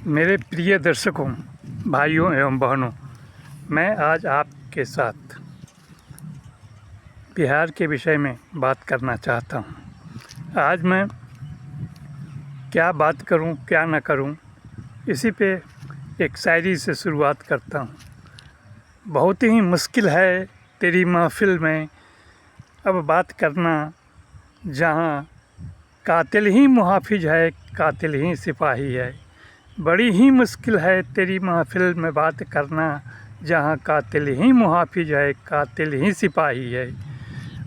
मेरे प्रिय दर्शकों, भाइयों एवं बहनों, मैं आज आपके साथ बिहार के विषय में बात करना चाहता हूँ। आज मैं क्या बात करूँ क्या न करूँ, इसी पे एक शायरी से शुरुआत करता हूँ। बहुत ही मुश्किल है तेरी महफिल में अब बात करना, जहाँ कातिल ही मुहाफिज है, कातिल ही सिपाही है। बड़ी ही मुश्किल है तेरी महफिल में बात करना, जहाँ कातिल ही मुहाफिज है, कातिल ही सिपाही है।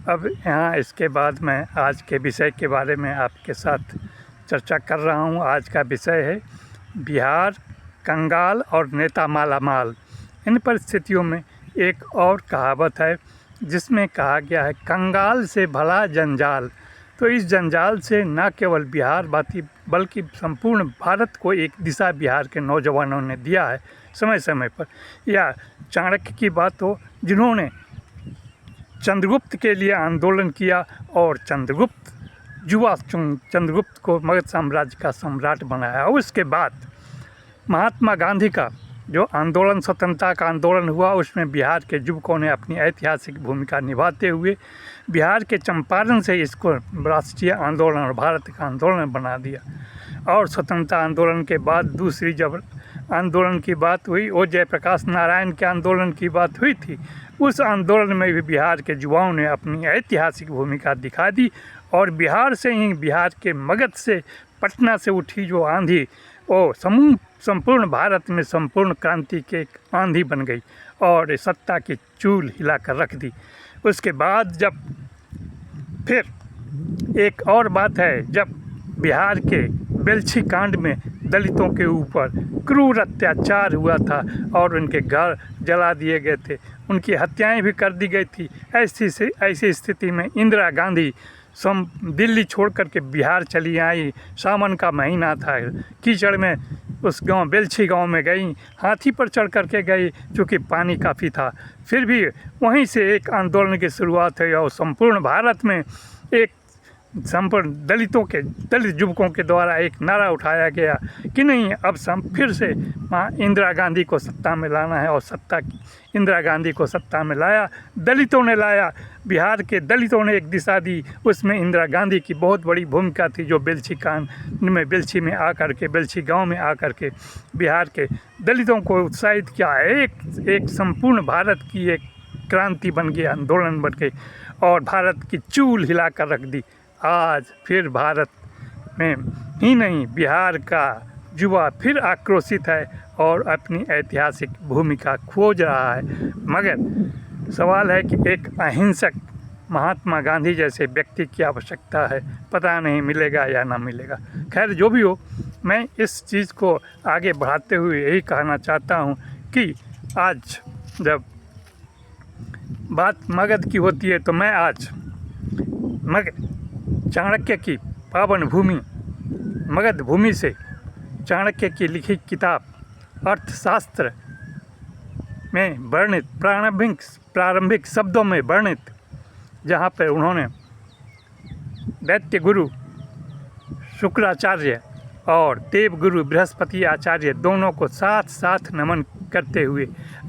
अब यहाँ इसके बाद मैं आज के विषय के बारे में आपके साथ चर्चा कर रहा हूँ। आज का विषय है बिहार, कंगाल और नेता मालामाल। इन परिस्थितियों में एक और कहावत है जिसमें कहा गया है, कंगाल से भला जंजाल। तो इस जंजाल से न केवल बिहार बल्कि संपूर्ण भारत को एक दिशा बिहार के नौजवानों ने दिया है समय समय पर। या चाणक्य की बात हो, जिन्होंने चंद्रगुप्त के लिए आंदोलन किया और चंद्रगुप्त को मगध साम्राज्य का सम्राट बनाया। उसके बाद महात्मा गांधी का जो आंदोलन, स्वतंत्रता का आंदोलन हुआ, उसमें बिहार के युवकों ने अपनी ऐतिहासिक भूमिका निभाते हुए बिहार के चंपारण से इसको राष्ट्रीय आंदोलन और भारत का आंदोलन बना दिया। और स्वतंत्रता आंदोलन के बाद दूसरी जब आंदोलन की बात हुई, वो जयप्रकाश नारायण के आंदोलन की बात हुई थी, उस आंदोलन में भी बिहार के युवाओं ने अपनी ऐतिहासिक भूमिका दिखा दी। और बिहार से ही, बिहार के मगध से, पटना से उठी जो आंधी, वो संपूर्ण भारत में संपूर्ण क्रांति के एक आंधी बन गई और सत्ता की चूल हिलाकर रख दी। उसके बाद जब फिर एक और बात है, जब बिहार के बेलछी कांड में दलितों के ऊपर क्रूर अत्याचार हुआ था और उनके घर जला दिए गए थे, उनकी हत्याएं भी कर दी गई थी। ऐसी स्थिति में इंदिरा गांधी दिल्ली छोड़ कर के बिहार चली आई। सावन का महीना था, कीचड़ में उस गांव बेलछी गांव में गई, हाथी पर चढ़ कर के गई, क्योंकि पानी काफ़ी था। फिर भी वहीं से एक आंदोलन की शुरुआत हुई और संपूर्ण भारत में एक संपूर्ण दलित युवकों के द्वारा एक नारा उठाया गया कि नहीं, अब फिर से इंदिरा गांधी को सत्ता में लाना है। और इंदिरा गांधी को सत्ता में लाया, दलितों ने लाया, बिहार के दलितों ने एक दिशा दी। उसमें इंदिरा गांधी की बहुत बड़ी भूमिका थी, जो बेलछी में आकर के, बेलछी गांव में आकर के बिहार के दलितों को उत्साहित किया। एक संपूर्ण भारत की एक क्रांति बन गई, आंदोलन बन गई और भारत की चूल हिलाकर रख दी। आज फिर भारत में ही नहीं, बिहार का युवा फिर आक्रोशित है और अपनी ऐतिहासिक भूमिका खोज रहा है। मगर सवाल है कि एक अहिंसक महात्मा गांधी जैसे व्यक्ति की आवश्यकता है, पता नहीं मिलेगा या ना मिलेगा। खैर, जो भी हो, मैं इस चीज़ को आगे बढ़ाते हुए यही कहना चाहता हूँ कि आज जब बात मगध की होती है, तो मैं आज चाणक्य की पावन भूमि मगध भूमि से चाणक्य की लिखी किताब अर्थशास्त्र में वर्णित प्रारंभिक शब्दों में वर्णित, जहाँ पर उन्होंने दैत्य गुरु शुक्राचार्य और देव गुरु बृहस्पति आचार्य दोनों को साथ साथ नमन करते हुए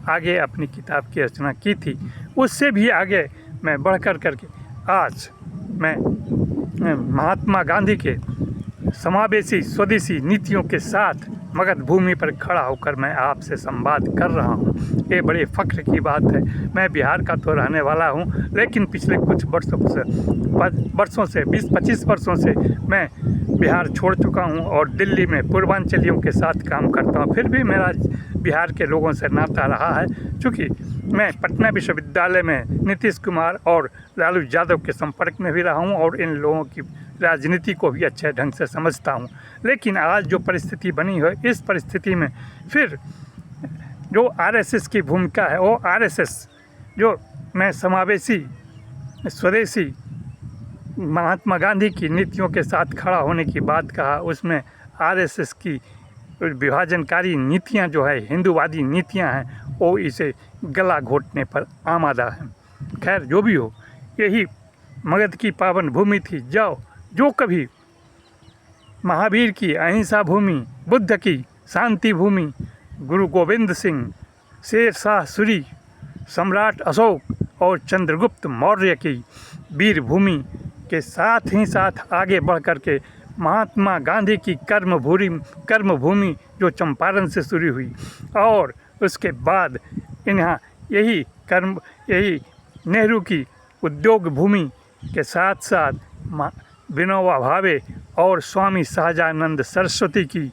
आगे अपनी किताब की रचना की थी। उससे भी आगे मैं बढ़कर करके आज मैं महात्मा गांधी के समावेशी स्वदेशी नीतियों के साथ मगध भूमि पर खड़ा होकर मैं आपसे संवाद कर रहा हूँ। ये बड़े फ़ख्र की बात है। मैं बिहार का तो रहने वाला हूँ, लेकिन पिछले कुछ वर्षों से 20-25 वर्षों से मैं बिहार छोड़ चुका हूँ और दिल्ली में पूर्वांचलियों के साथ काम करता हूँ। फिर भी मेरा बिहार के लोगों से नाता रहा है, क्योंकि मैं पटना विश्वविद्यालय में नीतीश कुमार और लालू यादव के संपर्क में भी रहा हूँ और इन लोगों की राजनीति को भी अच्छे ढंग से समझता हूँ। लेकिन आज जो परिस्थिति बनी है, इस परिस्थिति में फिर जो आरएसएस की भूमिका है, वो आरएसएस जो मैं समावेशी स्वदेशी महात्मा गांधी की नीतियों के साथ खड़ा होने की बात कहा, उसमें आरएसएस की विभाजनकारी नीतियां जो है, हिंदूवादी नीतियां हैं, वो इसे गला घोटने पर आमादा हैं। खैर, जो भी हो, यही मगध की पावन भूमि थी। जो कभी महावीर की अहिंसा भूमि, बुद्ध की शांति भूमि गुरु गोविंद सिंह, शेर शाह सूरी, सम्राट अशोक और चंद्रगुप्त मौर्य की वीर भूमि के साथ ही साथ आगे बढ़ कर के महात्मा गांधी की कर्मभूमि जो चंपारण से शुरू हुई, और उसके बाद यहाँ यही नेहरू की उद्योग भूमि के साथ साथ विनोबा भावे और स्वामी सहजानंद सरस्वती की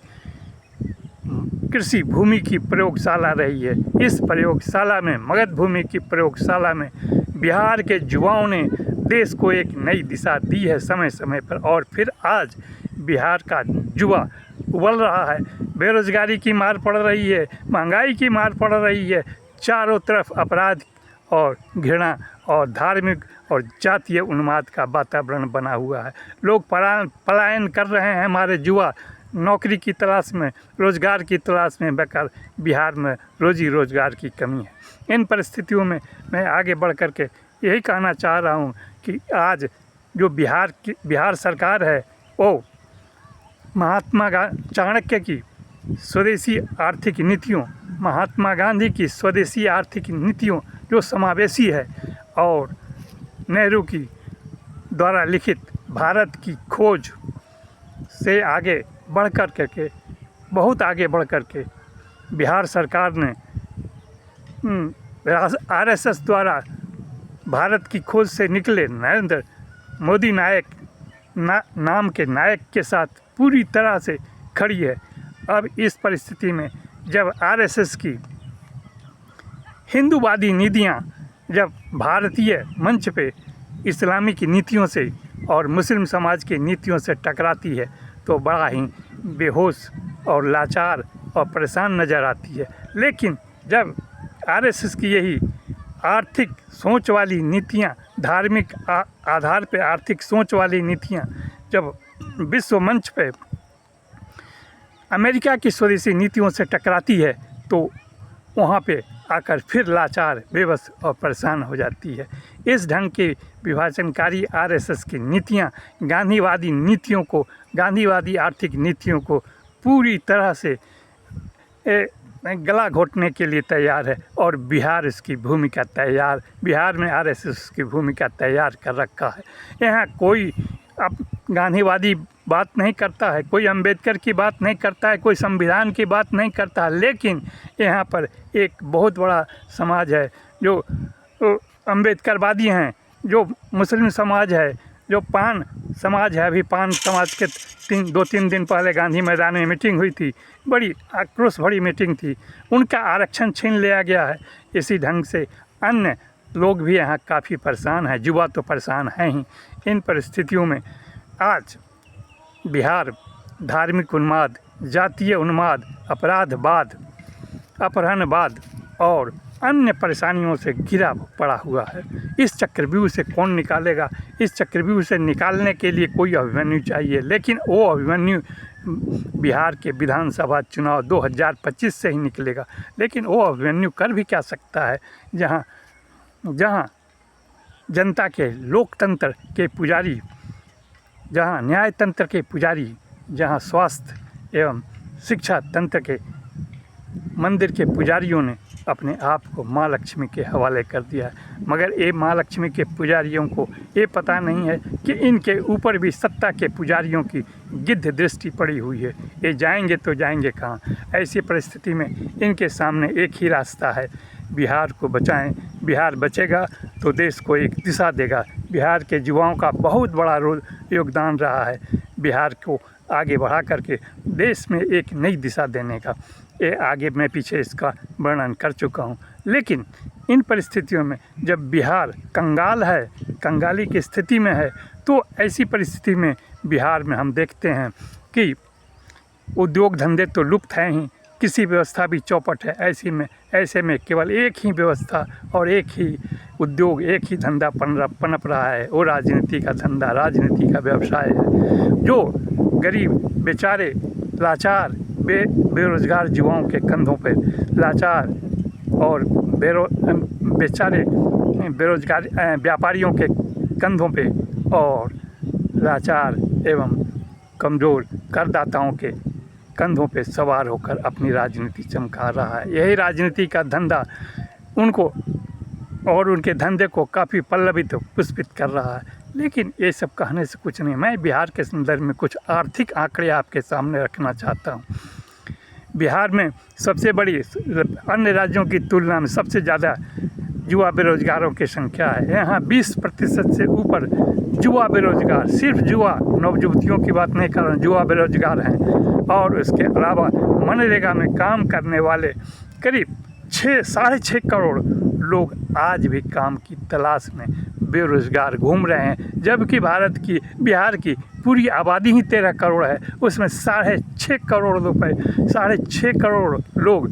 कृषि भूमि की प्रयोगशाला रही है। इस प्रयोगशाला में, मगध भूमि की प्रयोगशाला में बिहार के युवाओं ने देश को एक नई दिशा दी है समय समय पर। और फिर आज बिहार का युवा उबल रहा है, बेरोजगारी की मार पड़ रही है, महंगाई की मार पड़ रही है, चारों तरफ अपराध और घृणा और धार्मिक और जातीय उन्माद का वातावरण बना हुआ है। लोग पलायन कर रहे हैं, हमारे युवा नौकरी की तलाश में, रोज़गार की तलाश में, बेकार बिहार में रोजी रोज़गार की कमी है। इन परिस्थितियों में मैं आगे बढ़ कर के यही कहना चाह रहा हूँ कि आज जो बिहार सरकार है वो महात्मा चाणक्य की स्वदेशी आर्थिक नीतियों, महात्मा गांधी की स्वदेशी आर्थिक नीतियों जो समावेशी है, और नेहरू की द्वारा लिखित भारत की खोज से आगे बढ़ कर के बहुत आगे बढ़ कर के बिहार सरकार ने आरएसएस द्वारा भारत की खोज से निकले नरेंद्र मोदी नाम के नायक के साथ पूरी तरह से खड़ी है। अब इस परिस्थिति में जब आरएसएस की हिंदूवादी नीतियाँ जब भारतीय मंच पे इस्लामिक नीतियों से और मुस्लिम समाज की नीतियों से टकराती है तो बड़ा ही बेहोश और लाचार और परेशान नज़र आती है। लेकिन जब आरएसएस की यही आर्थिक सोच वाली नीतियाँ, धार्मिक आधार पे आर्थिक सोच वाली नीतियाँ जब विश्व मंच पे अमेरिका की स्वदेशी नीतियों से टकराती है तो वहाँ पे आकर फिर लाचार, बेबस और परेशान हो जाती है। इस ढंग की विभाजनकारी आरएसएस की नीतियाँ गांधीवादी आर्थिक नीतियों को पूरी तरह से गला घोटने के लिए तैयार है, और बिहार में आरएसएस की भूमिका तैयार कर रखा है। यहाँ कोई अब गांधीवादी बात नहीं करता है, कोई अंबेडकर की बात नहीं करता है, कोई संविधान की बात नहीं करता है, लेकिन यहाँ पर एक बहुत बड़ा समाज है जो अंबेडकरवादी हैं, जो मुस्लिम समाज है, जो पान समाज है। अभी पान समाज के 2-3 दिन पहले गांधी मैदान में मीटिंग हुई थी, बड़ी आक्रोश भरी मीटिंग थी, उनका आरक्षण छीन लिया गया है। इसी ढंग से अन्य लोग भी यहाँ काफ़ी परेशान हैं, युवा तो परेशान हैं ही। इन परिस्थितियों में आज बिहार धार्मिक उन्माद, जातीय उन्माद, अपराधवाद, अपहरणवाद और अन्य परेशानियों से घिरा पड़ा हुआ है। इस चक्रव्यूह से कौन निकालेगा? इस चक्रव्यूह से निकालने के लिए कोई अभिमन्यु चाहिए, लेकिन वो अभिमन्यु बिहार के विधानसभा चुनाव 2025 से ही निकलेगा। लेकिन वो अभिमन्यु कर भी क्या सकता है जहाँ जनता के लोकतंत्र के पुजारी, जहाँ न्यायतंत्र के पुजारी, जहाँ स्वास्थ्य एवं शिक्षा तंत्र के मंदिर के पुजारियों ने अपने आप को माँ लक्ष्मी के हवाले कर दिया है। मगर ये माँ लक्ष्मी के पुजारियों को ये पता नहीं है कि इनके ऊपर भी सत्ता के पुजारियों की गिद्ध दृष्टि पड़ी हुई है। ये जाएंगे तो जाएंगे कहाँ? ऐसी परिस्थिति में इनके सामने एक ही रास्ता है, बिहार को बचाएं। बिहार बचेगा तो देश को एक दिशा देगा। बिहार के युवाओं का बहुत बड़ा योगदान रहा है बिहार को आगे बढ़ा करके देश में एक नई दिशा देने का। ये आगे मैं पीछे इसका वर्णन कर चुका हूँ। लेकिन इन परिस्थितियों में जब बिहार कंगाल है, कंगाली की स्थिति में है, तो ऐसी परिस्थिति में बिहार में हम देखते हैं कि उद्योग धंधे तो लुप्त हैं ही, किसी व्यवस्था भी चौपट है। ऐसे में केवल एक ही व्यवस्था और एक ही उद्योग, एक ही धंधा पनप रहा है, वो राजनीति का धंधा, राजनीति का व्यवसाय है, जो गरीब बेचारे लाचार बेरोजगार युवाओं के कंधों पे लाचार और बेचारे बेरोजगार व्यापारियों के कंधों पे और लाचार एवं कमज़ोर करदाताओं के कंधों पे सवार होकर अपनी राजनीति चमका रहा है। यही राजनीति का धंधा उनको और उनके धंधे को काफ़ी पल्लवित पुष्पित कर रहा है। लेकिन ये सब कहने से कुछ नहीं। मैं बिहार के संदर्भ में कुछ आर्थिक आंकड़े आपके सामने रखना चाहता हूँ। बिहार में सबसे बड़ी, अन्य राज्यों की तुलना में सबसे ज़्यादा युवा बेरोजगारों की संख्या है। यहाँ 20% से ऊपर युवा बेरोजगार, सिर्फ युवा, नवयुवतियों की बात नहीं कर रहा हूँ, युवा बेरोजगार हैं। और इसके अलावा मनरेगा में काम करने वाले करीब 6-6.5 करोड़ लोग आज भी काम की तलाश में बेरोजगार घूम रहे हैं। जबकि बिहार की पूरी आबादी ही 13 करोड़ है, उसमें 6.5 करोड़ रुपए, 6.5 करोड़ लोग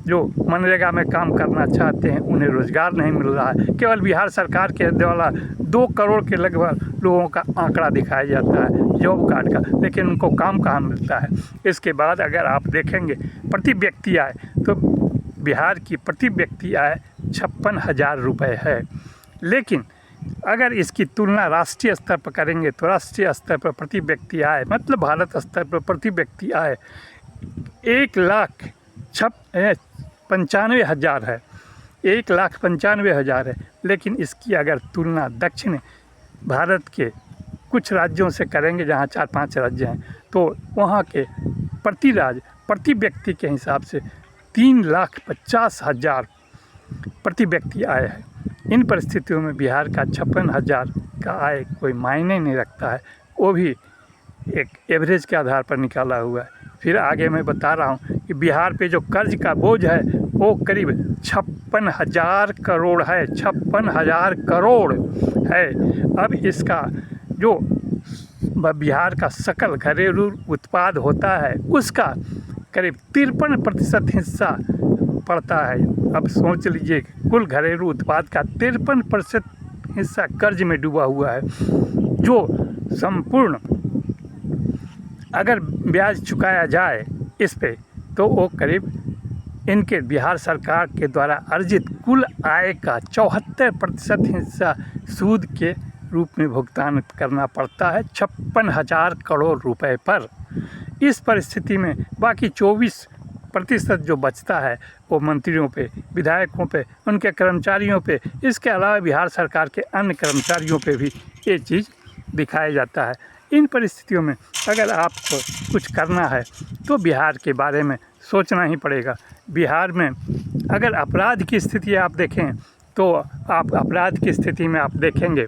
जो मनरेगा में काम करना चाहते हैं उन्हें रोज़गार नहीं मिल रहा है। केवल बिहार सरकार के द्वारा 2 करोड़ के लगभग लोगों का आंकड़ा दिखाया जाता है जॉब कार्ड का, लेकिन उनको काम कहाँ मिलता है। इसके बाद अगर आप देखेंगे प्रति व्यक्ति आय, तो बिहार की प्रति व्यक्ति आय 56,000 रुपये है। लेकिन अगर इसकी तुलना राष्ट्रीय स्तर पर करेंगे तो राष्ट्रीय स्तर पर प्रति व्यक्ति आय, मतलब भारत स्तर पर प्रति व्यक्ति आय 1,95,000 है, 1,95,000 है। लेकिन इसकी अगर तुलना दक्षिण भारत के कुछ राज्यों से करेंगे, जहाँ 4-5 राज्य हैं, तो वहाँ के प्रति व्यक्ति के हिसाब से 3,50,000 प्रति व्यक्ति आय है। इन परिस्थितियों में बिहार का 56,000 का आय कोई मायने नहीं रखता है, वो भी एक एवरेज के आधार पर निकाला हुआ है। फिर आगे मैं बता रहा हूँ कि बिहार पे जो कर्ज का बोझ है वो करीब 56,000 करोड़ है, 56,000 करोड़ है। अब इसका जो बिहार का सकल घरेलू उत्पाद होता है उसका करीब 53% हिस्सा पड़ता है। अब सोच लीजिए, कुल घरेलू उत्पाद का 53% हिस्सा कर्ज में डूबा हुआ है, जो संपूर्ण अगर ब्याज चुकाया जाए इस पे तो वो करीब इनके बिहार सरकार के द्वारा अर्जित कुल आय का 74% हिस्सा सूद के रूप में भुगतान करना पड़ता है 56,000 करोड़ रुपए पर। इस परिस्थिति में बाकी 24% जो बचता है वो मंत्रियों पे, विधायकों पे, उनके कर्मचारियों पे, इसके अलावा बिहार सरकार के अन्य कर्मचारियों पे भी ये चीज़ दिखाया जाता है। इन परिस्थितियों में अगर आपको कुछ करना है तो बिहार के बारे में सोचना ही पड़ेगा। बिहार में अगर अपराध की स्थिति आप देखें तो आप अपराध की स्थिति में आप देखेंगे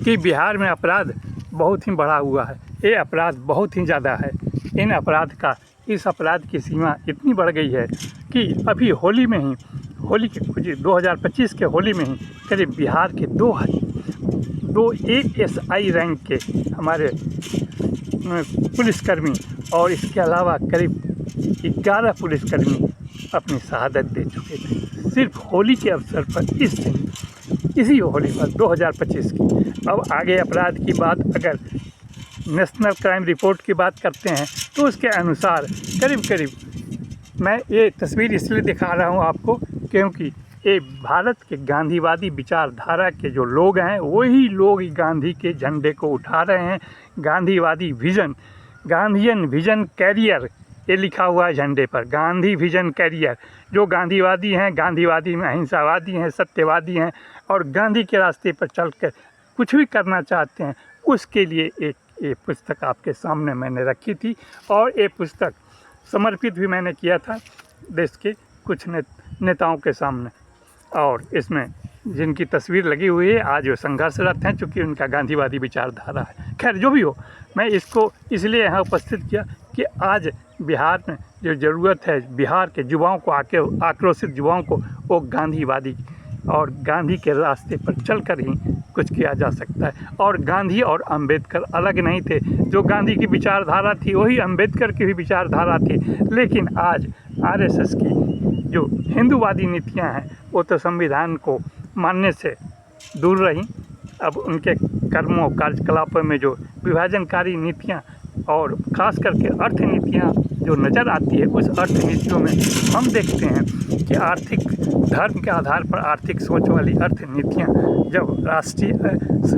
कि बिहार में अपराध बहुत ही बढ़ा हुआ है। ये अपराध बहुत ही ज़्यादा है। इस अपराध की सीमा इतनी बढ़ गई है कि अभी होली के कुछ 2025 के होली में ही करीब बिहार के दो ASI रैंक के हमारे पुलिसकर्मी और इसके अलावा करीब 11 पुलिसकर्मी अपनी शहादत दे चुके थे सिर्फ होली के अवसर पर, इसी होली पर 2025 की। अब आगे अपराध की बात, अगर नेशनल क्राइम रिपोर्ट की बात करते हैं तो उसके अनुसार करीब मैं ये तस्वीर इसलिए दिखा रहा हूँ आपको क्योंकि ये भारत के गांधीवादी विचारधारा के जो लोग हैं वही लोग गांधी के झंडे को उठा रहे हैं। गांधीवादी विजन, गांधीयन विजन कैरियर, ये लिखा हुआ है झंडे पर, गांधी विजन कैरियर। जो गांधीवादी हैं, गांधीवादी में अहिंसावादी हैं, सत्यवादी हैं और गांधी के रास्ते पर चलकर कुछ भी करना चाहते हैं, उसके लिए ये पुस्तक आपके सामने मैंने रखी थी। और ये पुस्तक समर्पित भी मैंने किया था देश के कुछ नेताओं के सामने, और इसमें जिनकी तस्वीर लगी हुई है आज वो संघर्षरत हैं, चूँकि उनका गांधीवादी विचारधारा है। खैर जो भी हो, मैं इसको इसलिए यहाँ उपस्थित किया कि आज बिहार में जो ज़रूरत है बिहार के युवाओं को, आक्रोशित युवाओं को, वो गांधीवादी और गांधी के रास्ते पर चलकर ही कुछ किया जा सकता है। और गांधी और अंबेडकर अलग नहीं थे। जो गांधी की विचारधारा थी वही अंबेडकर की भी विचारधारा थी। लेकिन आज RSS की जो हिंदूवादी नीतियां हैं वो तो संविधान को मानने से दूर रहीं। अब उनके कर्मों कार्यकलापों में जो विभाजनकारी नीतियां और ख़ास करके अर्थनीतियाँ जो नज़र आती है, उस अर्थनीतियों में हम देखते हैं कि आर्थिक धर्म के आधार पर आर्थिक सोच वाली अर्थनीतियाँ जब राष्ट्रीय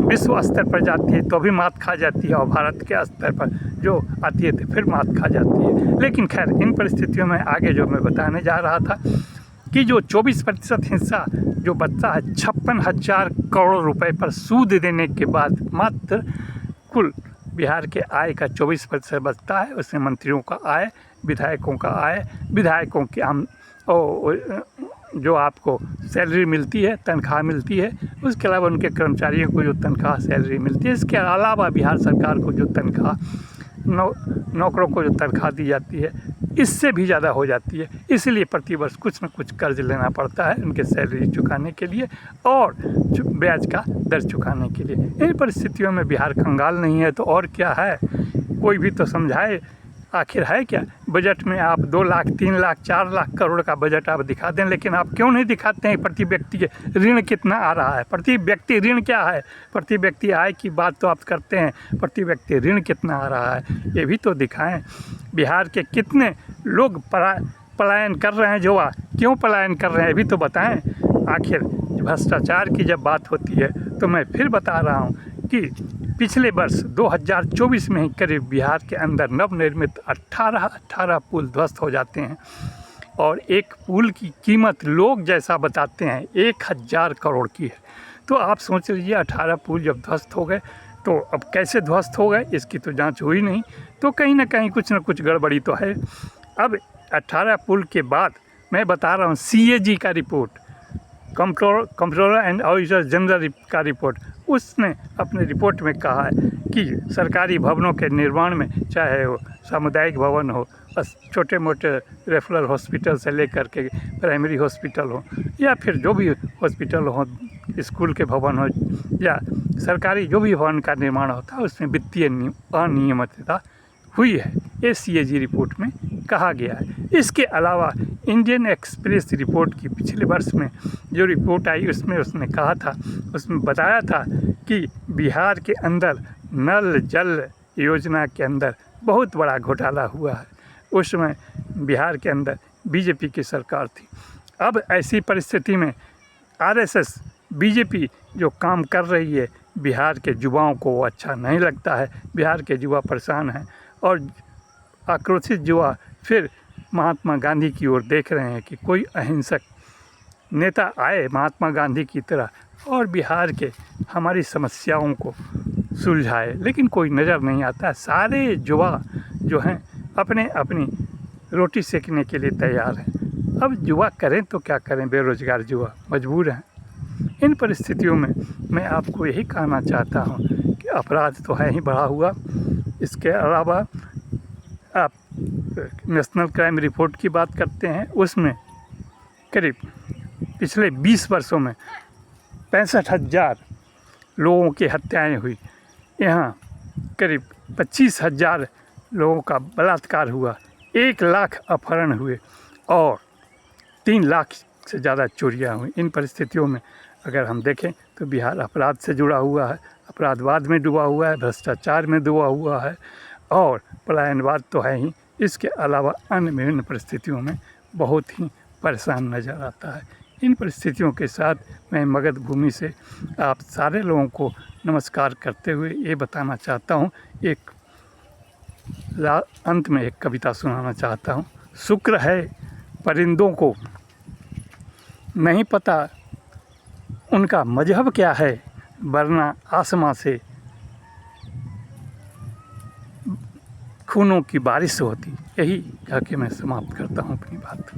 विश्व स्तर पर जाती है तो भी मात खा जाती है, और भारत के स्तर पर जो आती है तो फिर मात खा जाती है। लेकिन खैर, इन परिस्थितियों में आगे जो मैं बताने जा रहा था कि जो 24% हिस्सा जो बचता है 56,000 करोड़ रुपए पर सूद देने के बाद मात्र कुल बिहार के आय का 24% बचता है। उसमें मंत्रियों का आय, विधायकों का आय, विधायकों की जो आपको सैलरी मिलती है, तनख्वाह मिलती है, उसके अलावा उनके कर्मचारियों को जो तनख्वाह सैलरी मिलती है, इसके अलावा बिहार सरकार को जो तनख्वाह नौकरों को जो तनख्वाह दी जाती है, इससे भी ज़्यादा हो जाती है। इसलिए प्रतिवर्ष कुछ न कुछ कर्ज लेना पड़ता है उनके सैलरी चुकाने के लिए और ब्याज का दर चुकाने के लिए। इन परिस्थितियों में बिहार कंगाल नहीं है तो और क्या है? कोई भी तो समझाए, आखिर है क्या? बजट में आप 2 लाख, 3 लाख, 4 लाख करोड़ का बजट आप दिखा दें, लेकिन आप क्यों नहीं दिखाते हैं प्रति व्यक्ति के ऋण कितना आ रहा है? प्रति व्यक्ति ऋण क्या है? प्रति व्यक्ति आय की बात तो आप करते हैं, प्रति व्यक्ति ऋण कितना आ रहा है ये भी तो दिखाएं। बिहार के कितने लोग पलायन कर रहे हैं, जुआ क्यों पलायन कर रहे हैं ये भी तो बताएं। आखिर भ्रष्टाचार की जब बात होती है तो मैं फिर बता रहा हूँ कि पिछले वर्ष 2024 में ही करीब बिहार के अंदर नवनिर्मित 18 पुल ध्वस्त हो जाते हैं, और एक पुल की कीमत लोग जैसा बताते हैं 1000 करोड़ की है। तो आप सोच लीजिए 18 पुल जब ध्वस्त हो गए तो अब कैसे ध्वस्त हो गए, इसकी तो जांच हुई नहीं, तो कहीं ना कहीं कुछ न कुछ गड़बड़ी तो है। अब 18 पुल के बाद मैं बता रहा हूँ CAG का report, comptroller and auditor general का रिपोर्ट, उसने अपने रिपोर्ट में कहा है कि सरकारी भवनों के निर्माण में, चाहे वो सामुदायिक भवन हो, बस छोटे मोटे रेफरल हॉस्पिटल से लेकर के प्राइमरी हॉस्पिटल हो, या फिर जो भी हॉस्पिटल हो, स्कूल के भवन हो, या सरकारी जो भी भवन का निर्माण होता है, उसमें वित्तीय अनियमितता हुई है, ये CAG रिपोर्ट में कहा गया है। इसके अलावा इंडियन एक्सप्रेस रिपोर्ट की पिछले वर्ष में जो रिपोर्ट आई उसमें उसने कहा था, उसमें बताया था कि बिहार के अंदर नल जल योजना के अंदर बहुत बड़ा घोटाला हुआ है। उस समय बिहार के अंदर BJP की सरकार थी। अब ऐसी परिस्थिति में RSS BJP जो काम कर रही है, बिहार के युवाओं को वो अच्छा नहीं लगता है। बिहार के युवा परेशान हैं और आक्रोशित युवा फिर महात्मा गांधी की ओर देख रहे हैं कि कोई अहिंसक नेता आए महात्मा गांधी की तरह और बिहार के हमारी समस्याओं को सुलझाए, लेकिन कोई नज़र नहीं आता। सारे युवा जो हैं अपने अपनी रोटी सेकने के लिए तैयार हैं। अब युवा करें तो क्या करें, बेरोजगार युवा मजबूर हैं। इन परिस्थितियों में मैं आपको यही कहना चाहता हूँ कि अपराध तो है ही बढ़ा हुआ, इसके अलावा आप नेशनल क्राइम रिपोर्ट की बात करते हैं, उसमें करीब पिछले 20 वर्षों में 65,000 लोगों की हत्याएं हुई। यहाँ करीब 25,000 लोगों का बलात्कार हुआ, 1 लाख अपहरण हुए और 3 लाख से ज़्यादा चोरियाँ हुई। इन परिस्थितियों में अगर हम देखें तो बिहार अपराध से जुड़ा हुआ है, अपराधवाद में डूबा हुआ है, भ्रष्टाचार में डूबा हुआ है और पलायनवाद तो है ही। इसके अलावा अन्य विभिन्न परिस्थितियों में बहुत ही परेशान नज़र आता है। इन परिस्थितियों के साथ मैं मगध भूमि से आप सारे लोगों को नमस्कार करते हुए ये बताना चाहता हूँ, एक अंत में एक कविता सुनाना चाहता हूँ। शुक्र है परिंदों को नहीं पता उनका मजहब क्या है, वरना आसमां से खूनों की बारिश होती। यही कह के मैं समाप्त करता हूँ अपनी बात।